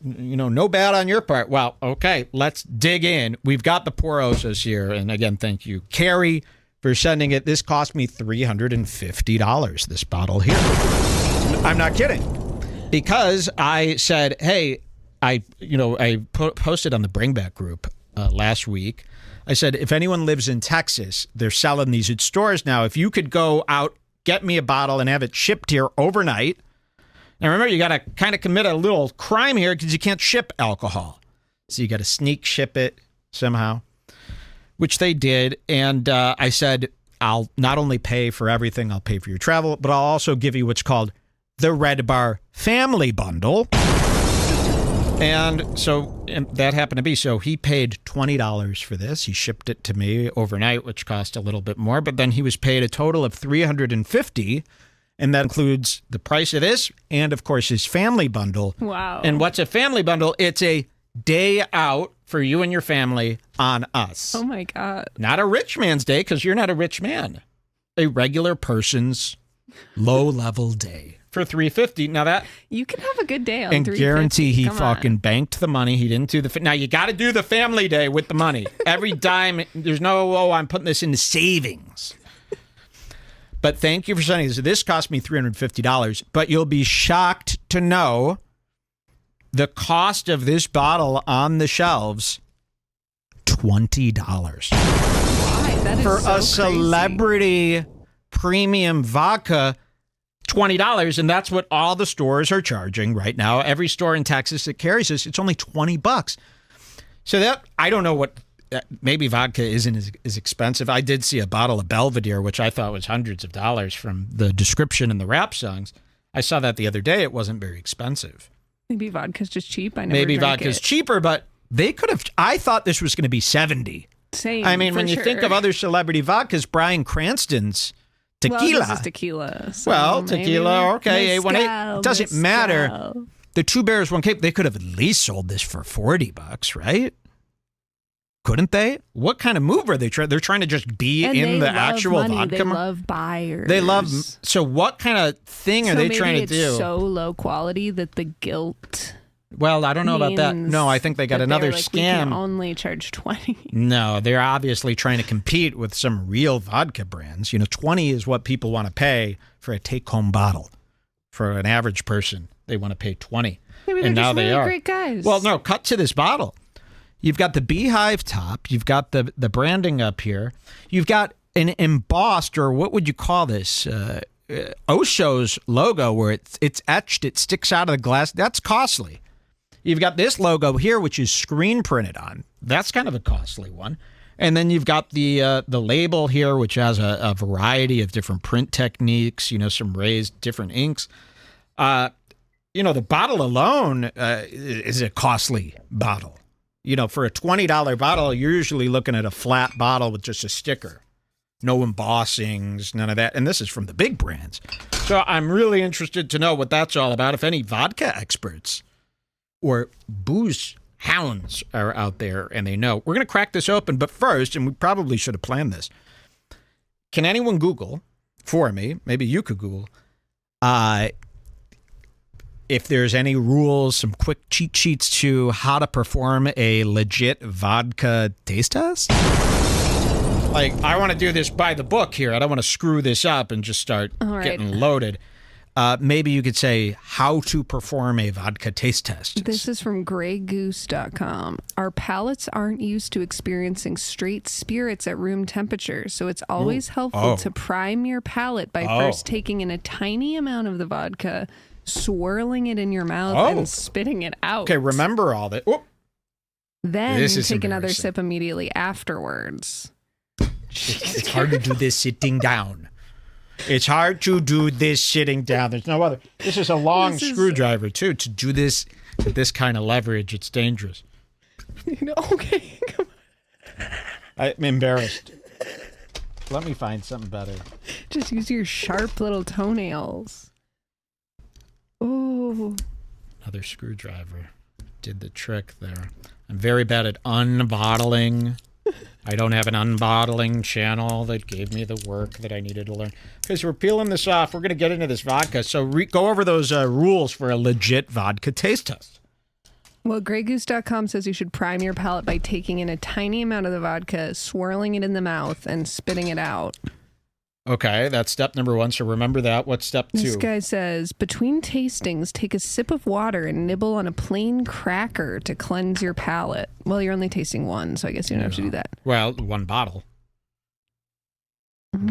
no bad on your part. Well, okay, let's dig in. We've got the POR OSOS here. And again, thank you, Carrie, for sending it. This cost me $350, this bottle here. I'm not kidding. Because I said, hey, I posted on the Bring Back group last week. I said, if anyone lives in Texas, they're selling these at stores now. If you could go out, get me a bottle and have it shipped here overnight. Now, remember, you got to kind of commit a little crime here because you can't ship alcohol. So you got to sneak ship it somehow, which they did. And I said, I'll not only pay for everything, I'll pay for your travel, but I'll also give you what's called the Redbar Family Bundle. And so that happened to be. So he paid $20 for this. He shipped it to me overnight, which cost a little bit more. But then he was paid a total of $350. And that includes the price of this and, of course, his family bundle. Wow. And what's a family bundle? It's a day out for you and your family on us. Oh, my God. Not a rich man's day, because you're not a rich man. A regular person's low-level day for $350. Now that you can have a good day on and $350. Guarantee he fucking banked the money. He didn't do the. Now you got to do the family day with the money. Every dime. There's no. I'm putting this into savings. But thank you for sending this. This cost me $350. But you'll be shocked to know the cost of this bottle on the shelves. $20. Why? That is for so a celebrity premium vodka. $20, and that's what all the stores are charging right now. Every store in Texas that carries this, it's only $20. So that, I don't know what, maybe vodka isn't as expensive. I did see a bottle of Belvedere, which I thought was hundreds of dollars from the description in the rap songs. I saw that the other day. It wasn't very expensive. Maybe vodka's just cheap. I never Maybe drank vodka's it. cheaper, but they could have, I thought this was going to be $70. Same, I mean, for when you sure. think of other celebrity vodkas, Bryan Cranston's tequila. Well, this is tequila. So Well, maybe tequila, okay. Mezcal, It doesn't mezcal. matter. The Two Bears, One Cape, they could have at least sold this for $40, right? Couldn't they? What kind of move are they trying? They're trying to just be And in they the love actual money. vodka. They love buyers. They love. So what kind of thing are they maybe trying to it's do? so low quality that the guilt. Well, I don't know about that. No, I think they got that another they're like, we can scam. only charge 20. No, they're obviously trying to compete with some real vodka brands. 20 is what people want to pay for a take-home bottle. For an average person, they want to pay 20. Maybe they're and now just they really are. great guys. Well, no, cut to this bottle. You've got the beehive top. You've got the branding up here. You've got an embossed, or what would you call this? Osho's logo, where it's etched. It sticks out of the glass. That's costly. You've got this logo here, which is screen printed on. That's kind of a costly one. And then you've got the label here, which has a variety of different print techniques, some raised different inks. The bottle alone is a costly bottle. For a $20 bottle, you're usually looking at a flat bottle with just a sticker. No embossings, none of that. And this is from the big brands. So I'm really interested to know what that's all about. If any vodka experts or booze hounds are out there and they know. We're going to crack this open, but first, and we probably should have planned this, can anyone Google for me, maybe you could Google, if there's any rules, some quick cheat sheets to how to perform a legit vodka taste test? Like, I want to do this by the book here. I don't want to screw this up and just start getting loaded. Maybe you could say how to perform a vodka taste test. This is from greygoose.com. Our palates aren't used to experiencing straight spirits at room temperature, so it's always helpful to prime your palate by first taking in a tiny amount of the vodka, swirling it in your mouth, and spitting it out. Okay, remember all that. Then take another sip immediately afterwards. It's hard to do this sitting down. It's hard to do this sitting down. There's no other. This is a long screwdriver, too. To do this with this kind of leverage, it's dangerous. Okay, come on. I'm embarrassed. Let me find something better. Just use your sharp little toenails. Oh. Another screwdriver did the trick there. I'm very bad at unbottling. I don't have an unbottling channel that gave me the work that I needed to learn. Okay, so we're peeling this off. We're going to get into this vodka. So go over those rules for a legit vodka taste test. Well, greygoose.com says you should prime your palate by taking in a tiny amount of the vodka, swirling it in the mouth, and spitting it out. Okay, that's step number 1. So remember that. What's step 2? This guy says, between tastings, take a sip of water and nibble on a plain cracker to cleanse your palate. Well, you're only tasting one, so I guess you don't have to do that. Well, 1 bottle.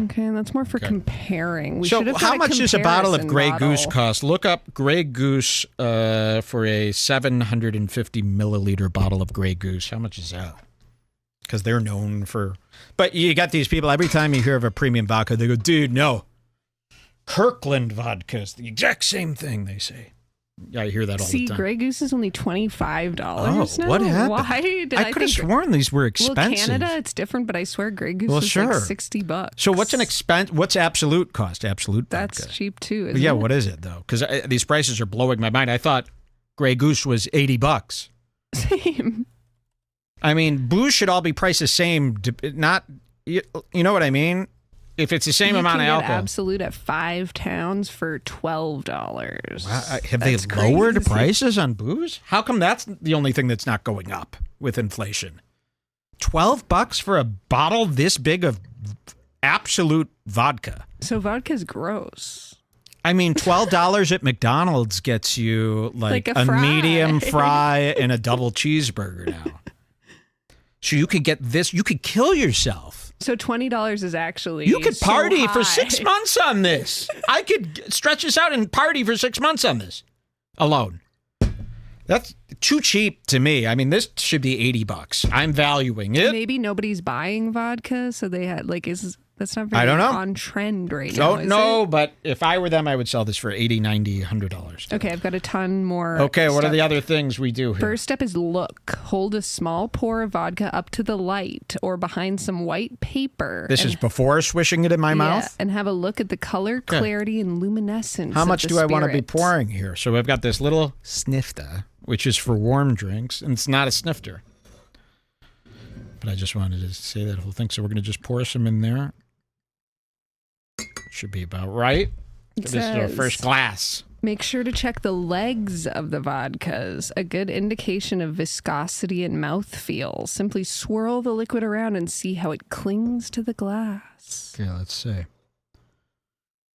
Okay, that's more for comparing. So how much does a bottle of Grey Goose cost? Look up Grey Goose for a 750 milliliter bottle of Grey Goose. How much is that? Because they're known for... But you got these people, every time you hear of a premium vodka, they go, dude, no. Kirkland vodka is the exact same thing, they say. Yeah, I hear that all the time. Grey Goose is only $25 now? What happened? Why did I could have sworn these were expensive. Well, Canada, it's different, but I swear Grey Goose is like $60. So what's absolute cost? Absolute vodka? That's cheap too, isn't it? Yeah, what is it though? Because these prices are blowing my mind. I thought Grey Goose was $80. Same. I mean, booze should all be priced the same. Not, you know what I mean? If it's the same amount of alcohol. Absolute at 5 towns for $12. Wow, have they lowered prices on booze? How come that's the only thing that's not going up with inflation? $12 for a bottle this big of absolute vodka. So vodka's gross. I mean, $12 at McDonald's gets you like a medium fry and a double cheeseburger now. So you could get this, you could kill yourself. So $20 is actually You could party so for 6 months on this. I could stretch this out and party for 6 months on this alone. That's too cheap to me. I mean, this should be $80. I'm valuing it. Maybe nobody's buying vodka, so they had that's not very on trend right now. Don't know, but if I were them, I would sell this for $80, $90, $100. Okay, I've got a ton more. Okay, what are the other things we do here? First step is look. Hold a small pour of vodka up to the light or behind some white paper. This is before swishing it in my mouth? And have a look at the color, clarity, and luminescence. How much do I want to be pouring here? So I've got this little snifter, which is for warm drinks, and it's not a snifter. But I just wanted to say that whole thing. So we're going to just pour some in there. Should be about right. This is our first glass. Make sure to check the legs of the vodkas, a good indication of viscosity and mouthfeel. Simply swirl the liquid around and see how it clings to the glass. Okay, let's see.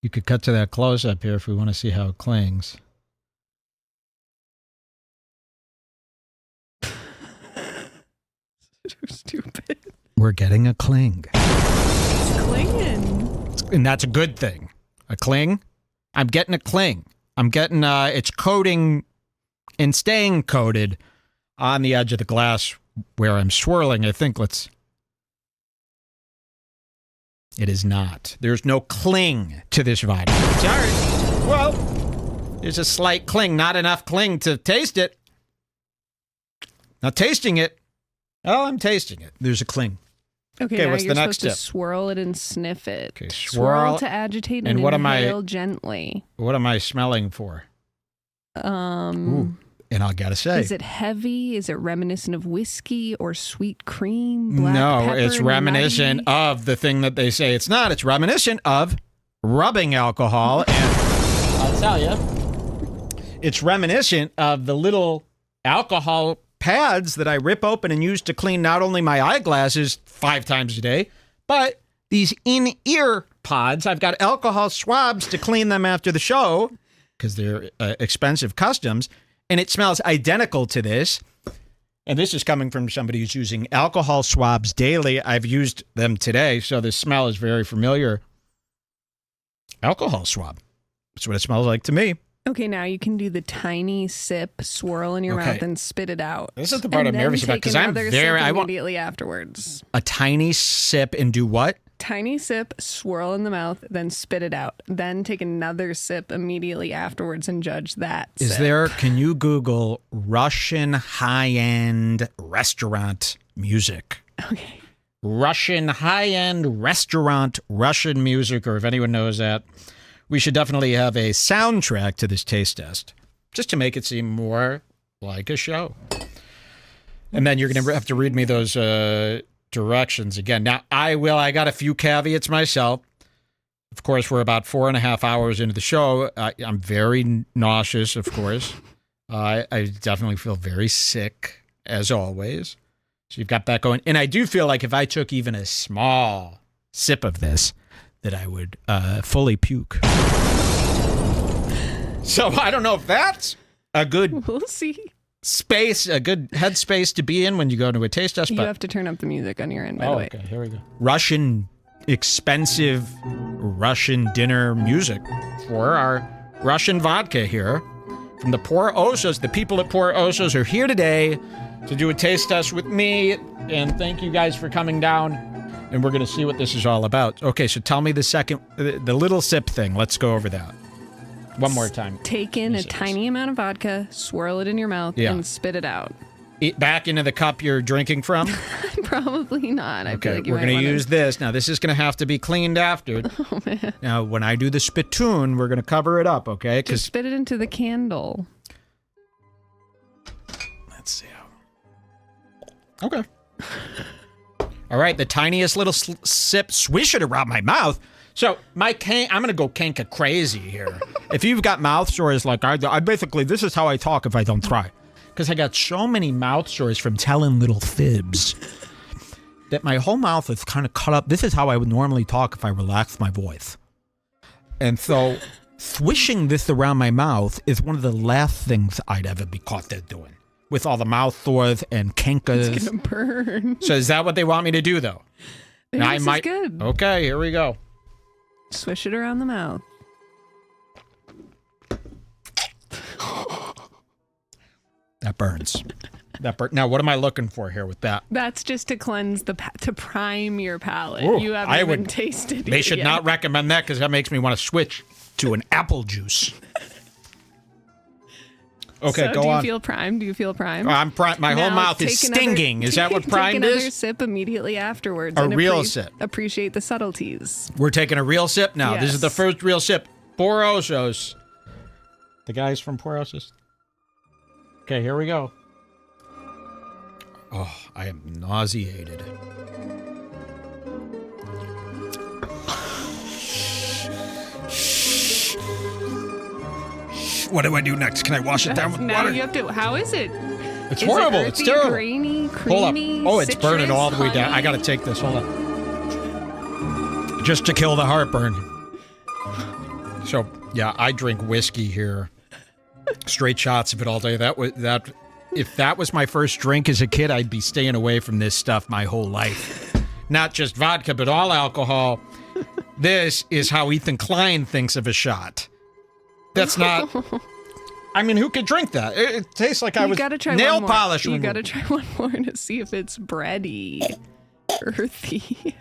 You could cut to that close-up here if we want to see how it clings. So stupid. We're getting a cling. It's clinging. And that's a good thing. A cling? I'm getting a cling. I'm getting, it's coating and staying coated on the edge of the glass where I'm swirling. I think it is not. There's no cling to this vodka. Sorry. Well, there's a slight cling. Not enough cling to taste it. Not tasting it. Oh, I'm tasting it. There's a cling. Okay, now what's you're the next supposed step? To swirl it and sniff it. Okay, swirl to agitate and inhale gently. What am I smelling for? Ooh, and I gotta say, is it heavy? Is it reminiscent of whiskey or sweet cream? Black no, pepper, it's reminiscent nutty? of the thing that they say it's not. It's reminiscent of rubbing alcohol, and I'll tell you, it's reminiscent of the little alcohol pads that I rip open and use to clean not only my eyeglasses 5 times a day, but these in-ear pods. I've got alcohol swabs to clean them after the show because they're expensive customs, and it smells identical to this. And this is coming from somebody who's using alcohol swabs daily. I've used them today, so the smell is very familiar. Alcohol swab. That's what it smells like to me. Okay, now you can do the tiny sip, swirl in your mouth, and spit it out. This is the part I'm nervous about because I'm very. I want immediately afterwards. A tiny sip and do what? Tiny sip, swirl in the mouth, then spit it out. Then take another sip immediately afterwards and judge that. Is there? Can you Google Russian high-end restaurant music? Okay. Russian high-end restaurant Russian music, or if anyone knows that. We should definitely have a soundtrack to this taste test, just to make it seem more like a show. And then you're going to have to read me those directions again. Now, I got a few caveats myself. Of course, we're about 4.5 hours into the show. I'm very nauseous, of course. I definitely feel very sick, as always. So you've got that going. And I do feel like if I took even a small sip of this, that I would fully puke. So I don't know if that's a good We'll see. space, a good headspace to be in when you go to a taste test. You But have to turn up the music on your end, by the way. okay, here we go. Expensive Russian dinner music for our Russian vodka here from the POR OSOS. The people at POR OSOS are here today to do a taste test with me, and thank you guys for coming down, and we're going to see what this is all about. Okay, so tell me the little sip thing. Let's go over that one more time. Take in a tiny amount of vodka, swirl it in your mouth, and spit it out. Eat back into the cup you're drinking from? Probably not. I feel Okay, like you we're might going to wanna- use this. Now, this is going to have to be cleaned after. Oh, man. Now, when I do the spittoon, we're going to cover it up, okay? Just spit it into the candle. Let's see how. Okay. All right, the tiniest little sip, swish it around my mouth. So I'm going to go kanka crazy here. If you've got mouth sores like I basically, this is how I talk if I don't try. Because I got so many mouth sores from telling little fibs that my whole mouth is kind of cut up. This is how I would normally talk if I relaxed my voice. And so swishing this around my mouth is one of the last things I'd ever be caught there doing. With all the mouth sores and kankas. It's gonna burn. So is that what they want me to do, though? This is good. Okay, here we go. Swish it around the mouth. That burns. Now, what am I looking for here with that? That's just to cleanse to prime your palate. Ooh, You haven't even tasted it They should yet. not recommend that because that makes me want to switch to an apple juice. Okay, So go do you on. feel primed? Do you feel primed? I'm primed. My whole Now mouth is take another- stinging. Is that what Take primed another is? sip immediately afterwards. A and real sip. Appreciate the subtleties. We're taking a real sip now. This is the Yes. first real sip. POR OSOS. The guys from POR OSOS. Okay, here we go. Oh, I am nauseated. What do I do next? Can I wash it down with Now water? you have to. How is it? It's Is horrible. It It's earthy, terrible. Grainy, Hold creamy, up. Oh, it's burning citrus, all the way down. I honey? gotta take this. Hold on. Just to kill the heartburn. So, yeah, I drink whiskey here. Straight shots of it all day. If that was my first drink as a kid, I'd be staying away from this stuff my whole life. Not just vodka, but all alcohol. This is how Ethan Klein thinks of a shot. That's not... I mean, who could drink that? It tastes like I was gotta try nail one more. polish. You remover. gotta try one more to see if it's bready, earthy,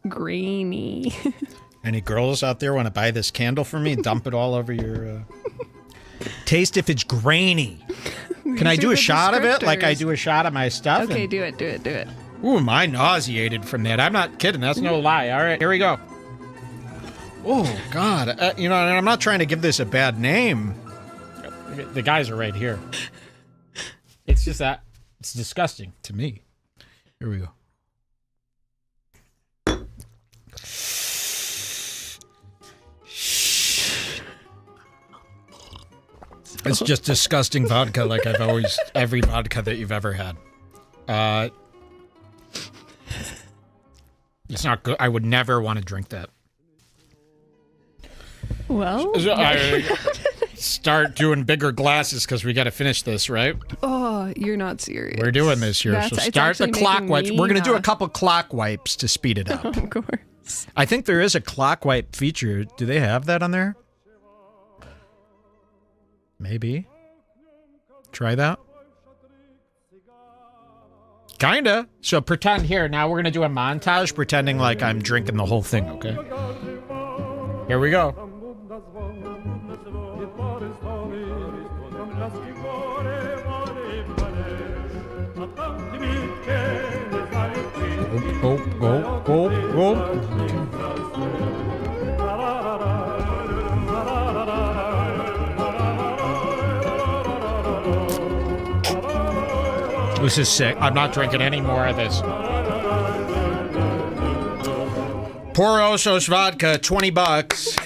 grainy. Any girls out there want to buy this candle for me and dump it all over your... Taste if it's grainy. Can I do a shot of it like I do a shot of my stuff? Okay, do it. Ooh, am I nauseated from that? I'm not kidding. That's no lie. All right, here we go. Oh, God. And I'm not trying to give this a bad name. The guys are right here. It's just that. It's disgusting to me. Here we go. It's just disgusting vodka like every vodka that you've ever had. It's not good. I would never want to drink that. Well, Start doing bigger glasses because we got to finish this, right? oh, you're not serious. We're doing this here. So It's start the actually clock making wipes. me We're going to do a nauseous. couple clock wipes to speed it up. Of course. I think there is a clock wipe feature. Do they have that on there? Maybe. Try that. Kinda. So pretend here. Now we're going to do a montage pretending like I'm drinking the whole thing, okay? Here we go. This is sick. I'm not drinking any more of this. POR OSOS vodka, $20.